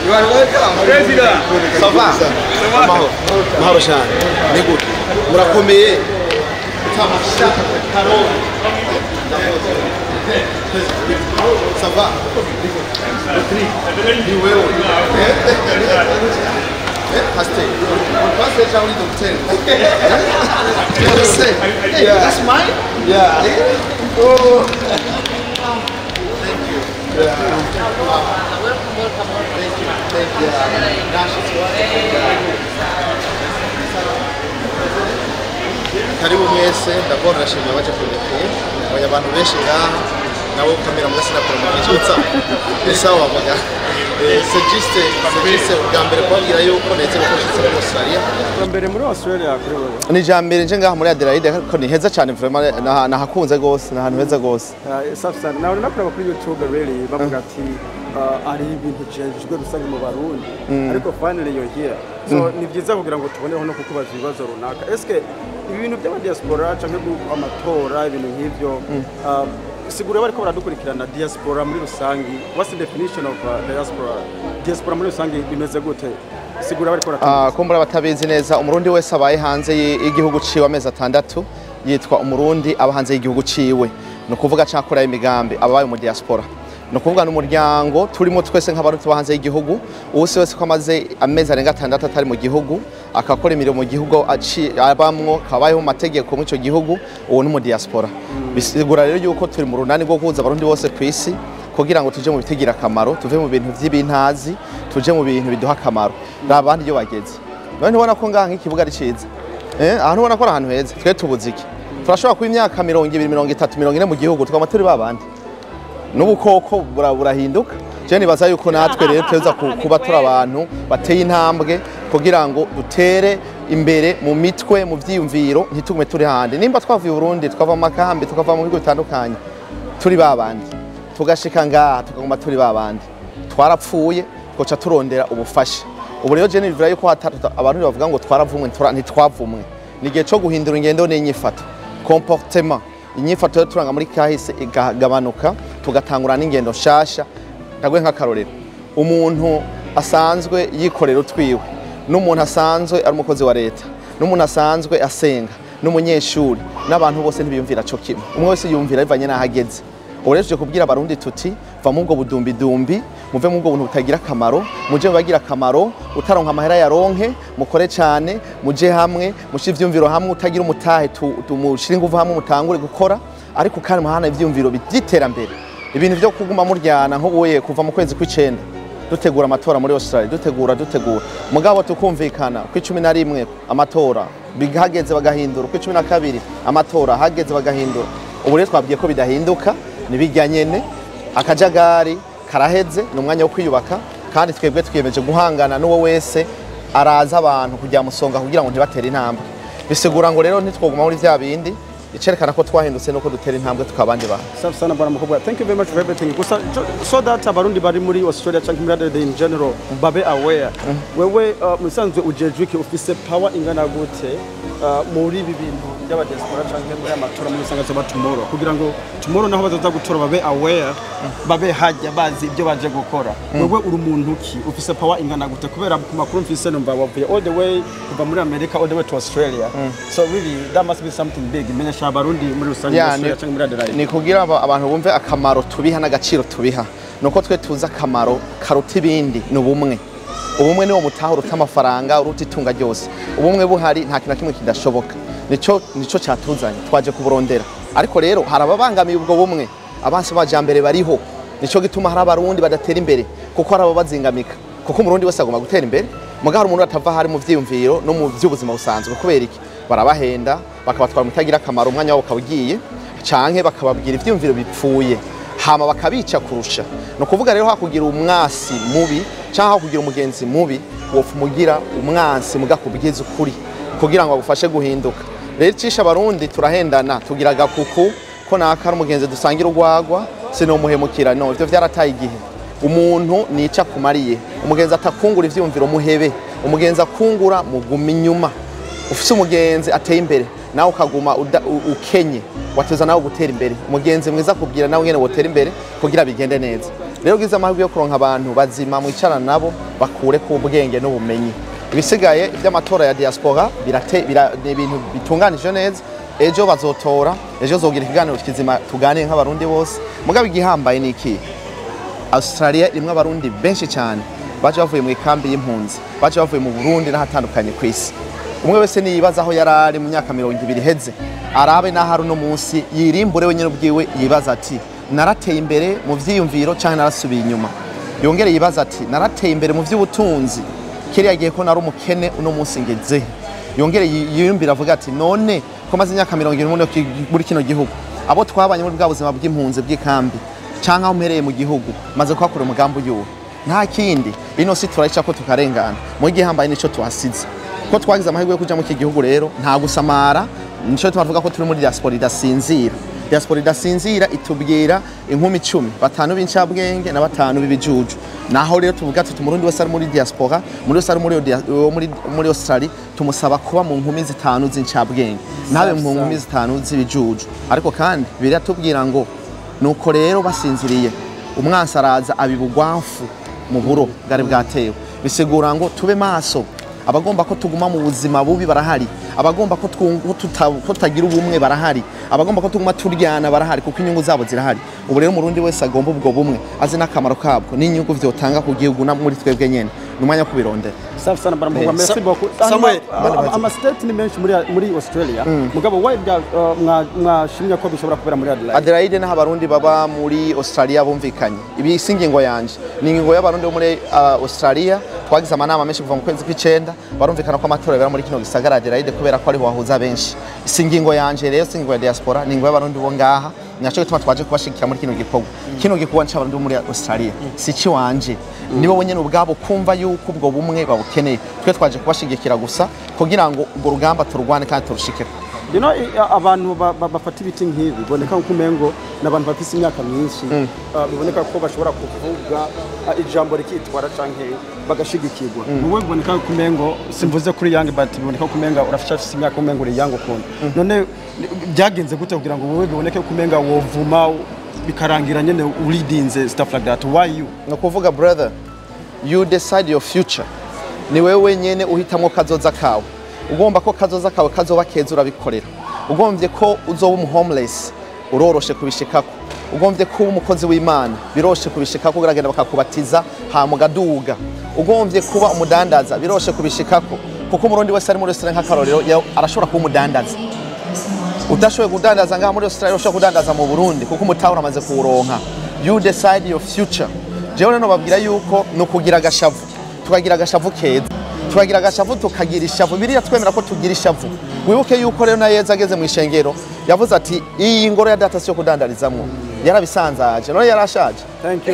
You are welcome. President. Ça va? Mahoro cyane. Ni gute? Murakomeye. Tamasha Karol. Ça va? Ni wewe. Haste. On passe déjà au lit d'hôtel. Yeah. That's mine? Yeah. Oh. Yeah. Thank you. Karibu mwese ndabona nashimye baje kunekeye abantu benshi ngaha nawe kamera mugasina promotion sawa baga c'est bwa mbere kwabwira yuko netse gukoresha muri Australia bwa mbere muri Australia kuri wewe ni jambere nje ngaha muri Adelaide ariko ni heza cyane vraiment nahakunze gose nahantu heza gose safsan nawe nakuraba kuri YouTube really bavuga ati ari ibintu cyejwe rusange mu Barundi ariko finally you're here so ni byiza kugira ngo tuboneho no kukubaza ibibazo runaka eske ibintu by'aba diaspora cyangwa amatora ibintu nk'ivyo sigura bariko baradukurikirana diaspora muri rusangi what's the definition of diaspora muri rusangi bimeze gute sigura bariko kumbura batabizi neza umurundi wese abaye hanze y'igihugu ciwe amezi 6 yitwa umurundi aba hanze y'igihugu ciwe no kuvuga cyakora imigambi abaye mu diaspora no kuvuga n'umuryango turimo twese nk'abarundi bahanze y'igihugu uwese wese ko amaze amezi arenga 6 atari mu gihugu akakora imirimo mu gihugu abamwo kabayeho mu mategeko mu ico gihugu uwo n'umu diaspora bisigura rero yuko turi mu runani rwo guhuza abarundi bose kw'isi kugira ngo tuje mu bitigira akamaro tuve mu bintu vy'ibintazi tuje mu bintu biduha akamaro n'abandi yo bageze none ubona ko ngaha nk'ikibuga ari ciza ahantu ubona ko ari ahantu heza twe tubuziki turashobora kuba imyaka 20 30 40 mu gihugu twama turi babandi n'ubukoko burahinduka je nibaza yuko natwe rero teza kuba turi abantu bateye intambwe kugira ngo dutere imbere mu mitwe mu vyiyumviro ntitugume turi hande nimba twavuye Burundi twava mu makambi tukava mu bigo bitandukanye turi babandi tugashika ngaha tukaguma turi babandi twarapfuye koca turondera ubufasha ubu rero je nivira yuko abantu bavuga ngo twaravumwe ntitwavumwe nigihe cyo guhindura ingendo n'inyifato comportement inyifato yo turanga muri kahise igagabanuka tugatangura n'ingendo shasha ndagwe nk'akarorero umuntu asanzwe yikorera utwiwe n'umuntu asanzwe ari umukozi wa leta n'umuntu asanzwe asenga n'umunyeshuri n'abantu bose ntibiyumvira cyo kimwe umwe wese yumvira bivanye n'ahageze ureje kubwira abarundi tuti va mu bwo budumbi muve mu bwo buntu butagira akamaro muje bagira akamaro utaronka amahera yaronke mukore cyane muje hamwe mushivyumviro hamwe utagira umutahe tumushira inguvu hamwe mutangure gukora ariko kandi muhana ivyumviro byiterambere ibintu byo kuguma muryana nko boye kuva mu kwezi kw'icenda dutegura amatora muri Australia dutegura mugabo tukumvikana ku 11 amatora bigahageze bagahindura ku 12 amatora hageze bagahindura ubu rero twabwiye ko bidahinduka nibijya nyene akajagari karaheze n'umwanya wo kwiyubaka kandi twebwe twiyemeje guhangana n'uwo wese araza abantu kujya musonga kugira ngo ntibatere intambwe bisigura ngo rero ntitwoguma muri vya bindi icerekana ko twahindutse nuko dutera intambwe tukabandi bantu safi sana bwana mukobwa thank you very much for everything gusa so that abarundi bari muri Australia cyangwa muri Adelaide in general babe aware wewe musanzwe ujejwe ki ufise power ingana gute muri ibi bintu by'aba diaspora cyangwa muri amatora muri sangazo ba tomorrow kugira ngo tomorrow naho bazaza gutora babe aware babe hajya bazi ibyo baje gukora wewe uri umuntu ki ufise power ingana gute kubera ku makuru mfise numva wavuye all the way kuva muri America all the way to Australia so really that must be something big abarundi muri rusange cyangwa muri Adelaide ni kugira abantu bumve akamaro tubiha n'agaciro tubiha nuko twe tuza akamaro karuta ibindi n'ubumwe ubumwe niwo mutaho ruta amafaranga uruta itunga ryose ubumwe buhari nta kintu kimwe kidashoboka nico cyatuzanye twaje kuburondera ariko rero harababangamiye ubwo bumwe abansi bajambere bariho nico gituma hari abarundi badatera imbere kuko harabo bazingamika kuko umurundi wese agomba gutera imbere mugabo umuntu atava hari mu vyiyumviro no mu by'ubuzima busanzwe kubera iki barabahenda bakabatwara mutagira akamaro umwanya wabo kabugiye canke bakababwira ivyumviro bipfuye hama bakabica kurusha no kuvuga rero hakugira umwasi mubi canke hakugira umugenzi mubi wofumugira umwansi mugakubwiza ukuri kugira ngo agufashe guhinduka rero cisha abarundi turahendana tugira gakuku ko nakara umugenzi dusangira urwagwa sino muhemukira no ivyo vyarataye igihe umuntu nica kumariye umugenzi atakungura ivyumviro muhebe umugenzi akungura muguma inyuma ufise umugenzi ateye imbere nawe ukaguma ukenye wateza nawe gutera imbere umugenzi mwiza kubwira nawe ngene wotera imbere kugira bigende neza rero gize amahirwe yo kuronka abantu bazima mwicarana nabo bakure ku ubwenge n'ubumenyi ibisigaye iby'amatora ya diaspora ni ibintu bitunganije neza ejo bazotora ejo zogira ikiganiro kizima tuganire nk'abarundi bose mugabe igihambaye niki Australia irimwe abarundi benshi cyane baje bavuye mu ikambi y'impunzi baje bavuye mu Burundi n'ahatandukanye ku isi umwe wese niyibaza aho yarari mu myaka 200 heze arabe naharu no munsi yirimbure wenyine ubwiwe yibaza ati narateye imbere mu vyiyumviro cyane narasubiye inyuma yongere yibaza ati narateye imbere mu vy'ubutunzi kiriya gihe ko nari umukene uno munsi ngeze yongere yiyumvira avuga ati none ko maze imyaka 20 muri kino gihugu abo twabanye muri bwa buzima bw'impunzi bw'ikambi canka umpereye mu gihugu maze kwakura umugambo yuwo nta kindi ino si turayica ko tukarengana mu gihe hambaye nico tuhasize ko twagize amahirwe yo kuja mu gihugu rero nta gusamara nico tuvuga ko turi muri diaspora idasinzira diaspora idasinzira itubwira inkumi 10 batanu b'incabwenge na batanu b'ibijuju naho rero tuvuga tuti umurundi wese ari muri diaspora muri wese ari muri Australia tumusaba kuba mu nkumi 5 z'incabwenge nabe mu nkumi 5 z'ibijuju ariko kandi biratubwira ngo nuko rero basinziriye umwansi araza abibugwafu mu buro bwari bwatewe bisigura ngo tube maso abagomba ko tuguma mu buzima bubi barahari abagomba ko tutagira ubumwe barahari abagomba ko tuguma turyana barahari kuko inyungu zabo zirahari ubu rero umurundi wese agomba ubwo bumwe azi n'akamaro kabwo n'inyungu vyotanga ku gihugu na muri twebwe nyene numanya kubirondera safi sana baramuvuga merci beaucoup ama state ni menshi muri Australia mugabo why mwashimye ko bishobora kubera muri Adelaide Adelaide na abarundi baba muri Australia bumvikanye ibi singingo yanje ni ingingo y'abarundi bo muri Australia twagize amanama menshi kuva mu kwezi kw'icenda barumvikana ko amatora yabera muri kino gisagara Adelaide kubera ko ari wahuza benshi singingo yanje rero singingo ya diaspora ningo y'abarundi bo ngaha naco gituma twaje kubashikira muri kino gikorwa c'abarundi muri Australia sici wanje nibo wenyene ubwabo kumva yuko ubwo bumwe babukeneye twe twaje kubashigikira gusa kugira ngo ubwo rugamba turugwane kandi turushike abantu bafata ibiti nk'ibi boneka ko umengo n'abantu bafise imyaka myinshi biboneka ko bashobora kuvuga ijambo rikitwara canke bagashigikirwa wowe boneka ko umengo simvuze kuri young but biboneka ko umenga urafise imyaka umengo uri young ukunda none byagenze gute kugira ngo wowe biboneke ko umenga wovuma bikarangira nyene uridinze stuff like that why you no kuvuga brother you decide your future ni wewe nyene uhitamwo kazoza kawe ugomba ko kazoza kawe kazoba keza urabikorera ugomvye ko uzoba homeless uroroshe kubishikako ugomvye ko umukozi w'Imana biroshe kubishikako uragenda bakakubatiza ha mugaduga ugomvye kuba umudandaza biroshe kubishikako kuko umurundi wese ari muri restaurant nk'akarorero arashobora kuba umudandaza udashoboye kudandaza ngaha muri Australia ushobora kudandaza mu Burundi kuko umutaho uramaze kuwuronka you decide your future jewe no babwira yuko no kugira agashavu tukagira agashavu keza tukagira agashavu tukagira ishavu biriya twemera ko tugira ishavu wibuke yuko rero na Yezu ageze mu ishengero yavuze ati iyi ngoro ya data cyo kudandarizamwo yarabisanzaje none yarashaje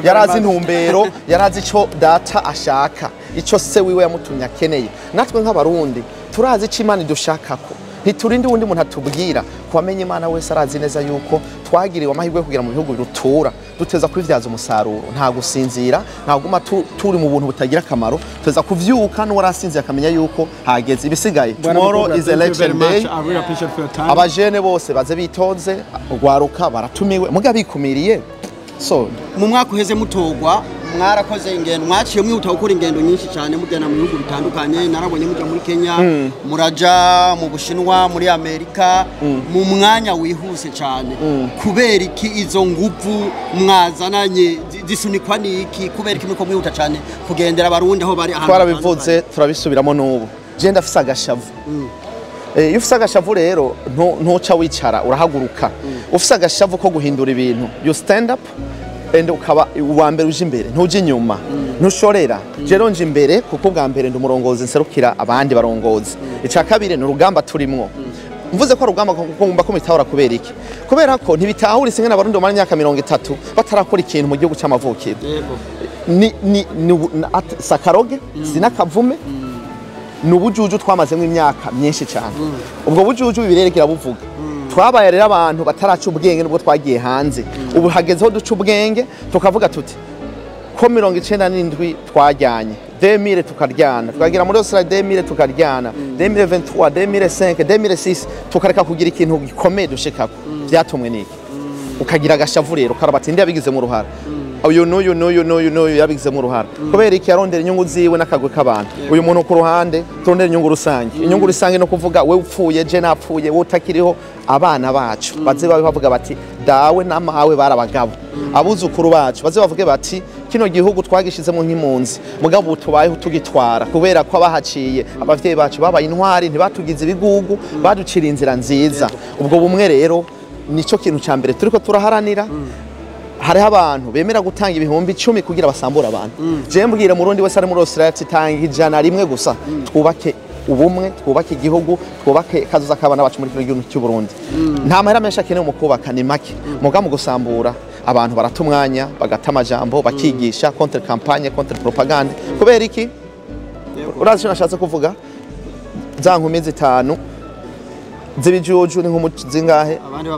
yarazi intumbero yarazi ico data ashaka ico se wiwe yamutumye akeneye natwe nk'abarundi turazi ico Imana idushakako ntiturinde undi muntu atubwira kwamenye Imana wese arazi neza yuko twagiriwe amahirwe kugira mu bihugu birutura duteza kwivyaza umusaruro nta gusinzira nta guma turi mu buntu butagira akamaro teza kuvyuka no warasinziye akamenya yuko hageze ibisigaye tomorrow is election day abajene bose baze bitonze ugwaruka baratumiwe muga bikumiriye so mu mwaka uheze mutogwa mwarakoze ingendo mwaciye mwihuta gukora ingendo nyinshi cyane mugena mu bihugu bitandukanye narabonye muja muri Kenya muraja mu Bushinwa muri Amerika mu mwanya wihuse cyane kubera iki izo nguvu mwazananye zisunikwa niki kubera iki muko mwihuta cyane kugendera abarundi aho bari ahantu twarabivuze turabisubiramo n'ubu je ndafise agashavu iyo ufise agashavu rero ntuca wicara urahaguruka ufise agashavu ko guhindura ibintu you stand up and ukaba uwa mbere uje imbere ntuje inyuma ntushorera jero nje imbere kuko bwa mbere ndumurongozi nserukira abandi barongozi ica kabiri n'urugamba turimwo mvuze ko urugamba kuko ngomba ko mitahura kubera iki kubera ko ntibitahura isinga n'abarundi mu myaka 30 batarakora ikintu mu gihugu cy'amavukiro ni sakaroge sinakavume nubujuju twamazemo imyaka myinshi cyane ubwo bujuju birerekera buvuga twabaye rero abantu bataraca ubwenge nubwo twagiye hanze ubu hagezeho duca ubwenge tukavuga tuti ko 97 twajyanye 2000 tukaryana tukagira muri Australia 2000 tukaryana 2023 2005 2006 tukareka kugira ikintu gikomeye dushikako byatumwe niki ukagira agashavu rero karabati ndi yabigize mu ruhara uyu n'uyu yabigize mu ruhara kubera iki yarondera inyungu ziwe n'akagwe k'abantu uyu muntu ku ruhande turondera inyungu rusange inyungu rusange no kuvuga we upfuye je napfuye we utakiriho abana bacu baze bavuga bati dawe n'amawe barabagabo abuzukuru bacu baze bavuge bati kino gihugu twagishizemo nk'impunzi mugabo tubayeho tugitwara kubera ko abahaciye abavyeyi bacu babaye intwari ntibatugize ibigugu baducira inzira nziza ubwo bumwe rero nico kintu ca mbere turiko turaharanira hariho abantu bemera gutanga ibihumbi 10 kugira basambura abantu je mbwira murundi wese ari muri Australia titanga ijana rimwe gusa twubake ubumwe twubake igihugu twubake kazoza kabana bacu muri gihugu cy'u Burundi nta mahera menshi akeneye mu kubaka ni make muga mu gusambura abantu baratumwanya bagata amajambo bakigisha contre campagne contre propagande kubera iki urazi cyo nashatse kuvuga za nkumi zitanu zibijuju ni nk'umuzingahe abandi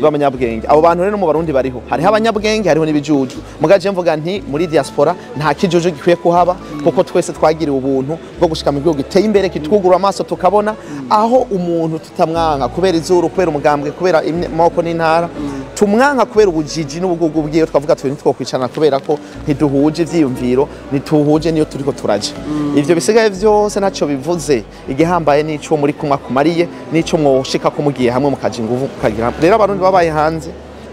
b'abanyabwenge abo bantu rero mu Barundi bariho hariho abanyabwenge hariho n'ibijuju mugaje mvuga nti muri diaspora nta kijuju gikwiye kuhaba kuko twese twagiriwe ubuntu bwo gushika mu gihugu giteye imbere kitwugura amaso tukabona aho umuntu tutamwanka kubera izuru kubera umugambwe kubera amoko n'intara tumwanka kubera ubujiji n'ubugugu bwiyo twavuga twe ntitwokwicana kubera ko ntiduhuje ivyiyumviro nituhuje niyo turiko turaje ivyo bisigaye vyose ntaco bivuze igihambaye n'ico muri kumwa kumariye n'ico shika kumugiye hamwe mukaje nguvu kagira rero abarundi babaye hanze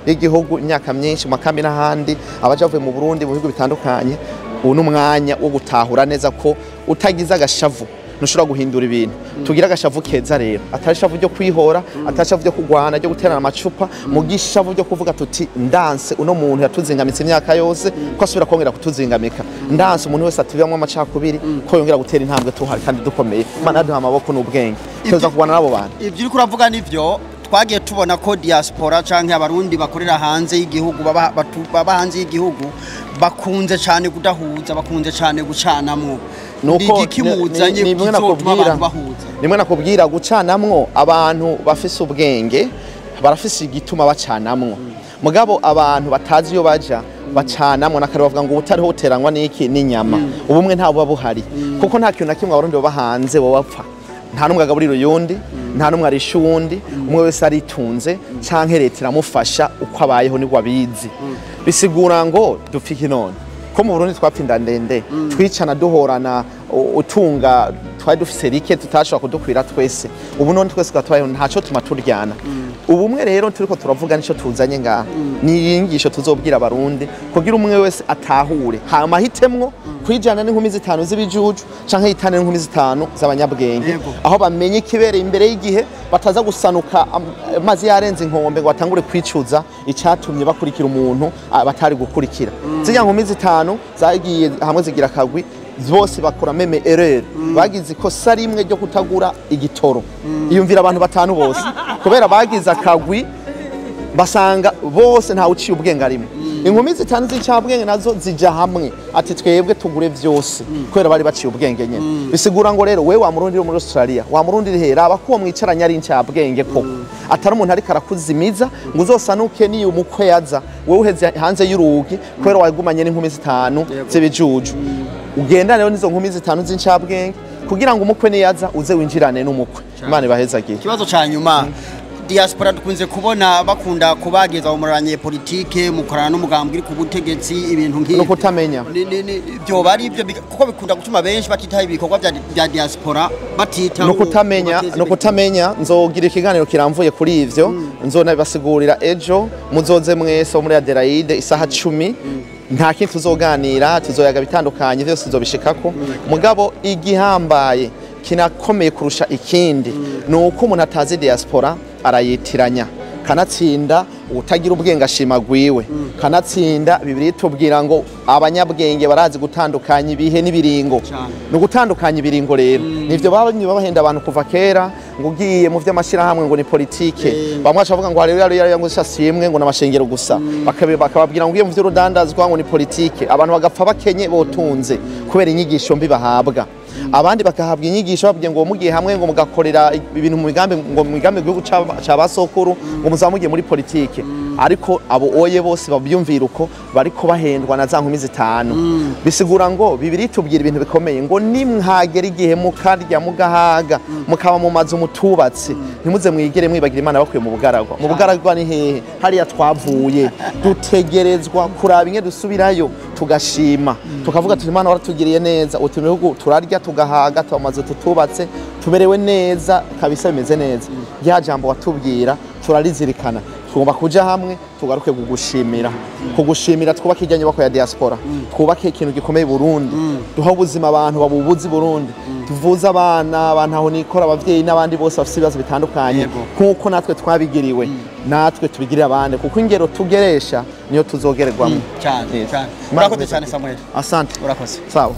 y'igihugu imyaka myinshi makambi n'ahandi abajavuye mu Burundi mu bihugu bitandukanye ubu umwanya wo gutahura neza ko utagize agashavu nushobora guhindura ibintu tugira agashavu keza rero atashavu ryo kwihora atashavu ryo kugwana ryo guterana amacupa mu gishavu ryo kuvuga tuti ndanse uno muntu yatuzingamitse imyaka yose ko asubira kongera kutuzingamika ndanse umuntu wese atubiyamwe amacakubiri ko yongera gutera intambwe tuhari kandi dukomeye mana duha amaboko n'ubwenge tuza kugwana nabo bantu ibyo uri kuravuga nivyo twagiye tubona ko diaspora canke abarundi bakorera hanze y'igihugu baba hanze y'igihugu bakunze cyane kudahuza bakunze cyane gucanamwo nuko ikimuzanye nimwe nakubwira gucanamwo abantu bafise ubwenge barafise igituma bacanamwo mugabo abantu batazi yo baja bacanamwo nakare bavuga ngo ubutari hoteranywa n'iki n'inyama ubumwe nta buba buhari kuko nta kintu na kimwe abarundi baba hanze bo bapfa nta numwe agaburira uyundi nta numwe arisha uwundi umwe wese aritunze canke leta iramufasha uko abayeho nibwo abizi bisigura ngo dupfike none ko mu Burundi twapfinda ndende twicana duhorana utunga twari dufise rike tutashobora kudukwira twese ubu none twese twatwaye ntaco tuma turyana ubumwe rero turiko turavuga nico tuzanye ngaha ni inyigisho tuzobwira abarundi kugira umwe wese atahure hama hitemwo kwijana n'inkumi zitanu z'ibijuju canke hitane n'inkumi zitanu z'abanyabwenge aho bamenye kibereye imbere y'igihe bataza gusanuka amazi yarenze inkombe ngo batangure kwicuza icatumye bakurikira umuntu batari gukurikira zirya nkumi zitanu zagiye hamwe zigira kagwi bose bakora meme erreur bagize ikosa rimwe ryo kutagura igitoro iyumvira abantu batanu bose kubera bagize akagwi basanga bose nta uciye ubwenge arimwe inkumi zitanu z'icyabwenge nazo zija hamwe ati twebwe tugure vyose kubera bari baciye ubwenge nyene bisigura ngo rero wewe wa Murundi muri Australia wa Murundi rihera abakuwo mwicaranya ari ncyabwenge ko atari umuntu ari karakuzimiza ngo uzosanuke ni umukwe yaza wewe uheze hanze y'urugi kubera wagumanye n'inkumi zitanu z'ibijuju ugenda rero nizo nkumi zitanu z'incabwenge kugira ngo umukwe niyaza uze winjirane n'umukwe Imana ibahezagiye kibazo ca nyuma diaspora dukunze kubona bakunda kubageza mu muranye politike mukorana n'umugambwe iri ku butegetsi ibintu nk'ibyo no kutamenya byo bari ibyo kuko bikunda gutuma benshi batitaho ibikorwa bya diaspora batitaho no kutamenya nzogira ikiganiro kiramvuye kuri ivyo nzona basigurira ejo muzoze mwese muri Adelaide isaha 10 nta kintu tuzoganira tuzoyaga bitandukanye byose tuzobishikako mugabo igihambaye kinakomeye kurusha ikindi nuko umuntu atazi diaspora arayitiranya kanatsinda utagira ubwenge ashimagwiwe kanatsinda bibiri tubwira ngo abanyabwenge barazi gutandukanya ibihe n'ibiringo no gutandukanya ibiringo rero nivyo babahenda abantu kuva kera ngo ugiye mu vy'amashirahamwe ngo ni politike bamwe bavuga ngo rero ngo shasimwe ngo namashengero gusa bakababwira ngo ugiye mu vy'urudandazwa ngo ni politike abantu bagapfa bakenye botunze kubera inyigisho mbi bahabwa abandi bakahabwa inyigisho babwiye ngo mugiye hamwe ngo mugakorera ibintu mu migambi ngo mu migambi gihugu ca basokuru ngo muzamugiye muri politike ariko abo oye bose babyumvira uko bariko bahendwa na za nkumi zitanu bisigura ngo bibiri tubwira ibintu bikomeye ngo nimwagera igihe mukarya mugahaga mukaba mu mazu mutubatse ntimuze mwigere mwibagira Imana bakuye mu bugaragwa ni hehe hariya twavuye dutegerezwa kuraba inge dusubirayo tugashima tukavuga tuti Imana waratugiriye neza uti bihugu turarya tugahaga twamaze tutubatse tuberewe neza kabisa bimeze neza rya jambo watubwira turarizirikana tugomba kuja hamwe tugaruke kugushimira twubake ijya nyubako ya diaspora twubake ikintu gikomeye Burundi duha ubuzima abantu babubuzi Burundi tuvuza abana abantu aho nikora abavyeyi n'abandi bose bafite ibibazo bitandukanye nkuko natwe twabigiriwe natwe tubigirira abandi kuko ingero tugeresha niyo tuzogererwamo cyane murakoze cyane Samuel asante urakoze sawa